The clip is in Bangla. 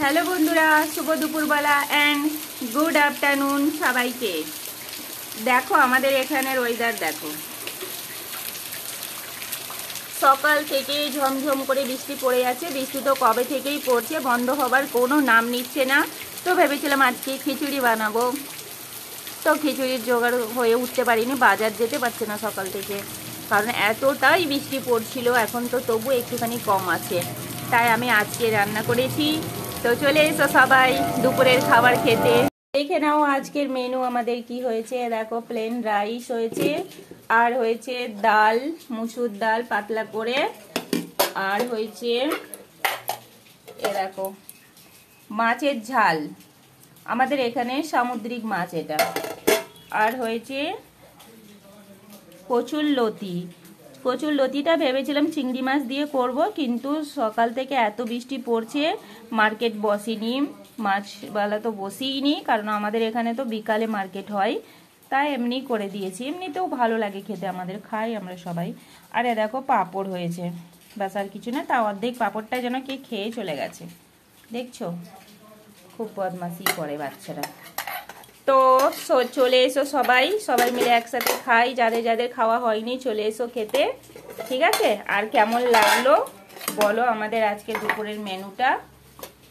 হ্যালো বন্ধুরা, শুভ দুপুরবেলা অ্যান্ড গুড আফটারনুন সবাইকে। দেখো আমাদের এখানের ওয়েদার দেখো, সকাল থেকেই ঝমঝম করে বৃষ্টি পড়ে যাচ্ছে। বৃষ্টি তো কবে থেকেই পড়ছে, বন্ধ হবার কোনো নাম নিচ্ছে না। তো ভেবেছিলাম আজকে খিচুড়ি বানাবো, তো খিচুড়ির জোগাড় হয়ে উঠতে পারিনি, বাজার যেতে পারছে না সকাল থেকে, কারণ এতটাই বৃষ্টি পড়ছিল। এখন তো তবু একটুখানি কম আছে, তাই আমি আজকে রান্না করেছি। তো চলে এসো সবাই দুপুরের খাবার খেতে। দেখে নাও আজকের মেনু আমাদের কি হয়েছে। দেখো প্লেন রাইস হয়েছে, আর হয়েছে ডাল, মুসুর ডাল পাতলা করে, আর হয়েছে এ দেখো মাছের ঝাল, আমাদের এখানে সামুদ্রিক মাছ এটা, আর হয়েছে কচুরলতি। কচুরলতিটা ভেবেছিলাম চিংড়ি মাছ দিয়ে করব, কিন্তু সকাল থেকে এত বৃষ্টি পড়ছে, মার্কেট বসেনি, মাছওয়ালা তো বসেইনি, কারণ আমাদের এখানে তো বিকালে মার্কেট হয়, তাই এমনি করে দিয়েছি। এমনিতেও ভালো লাগে খেতে, আমাদের খাই আমরা সবাই। আর এ দেখো পাঁপড় হয়েছে, ব্যাস আর কিছু না। তা অর্ধেক পাঁপড়টা যেন কে খেয়ে চলে গেছে, দেখছো, খুব বদমাশি করে বাচ্চারা। তো চলে এসো সবাই মিলে একসাথে খাই। যাদের যাদের খাওয়া হয়নি চলে এসো খেতে, ঠিক আছে? আর কেমন লাগলো বলো আমাদের আজকে দুপুরের মেনুটা।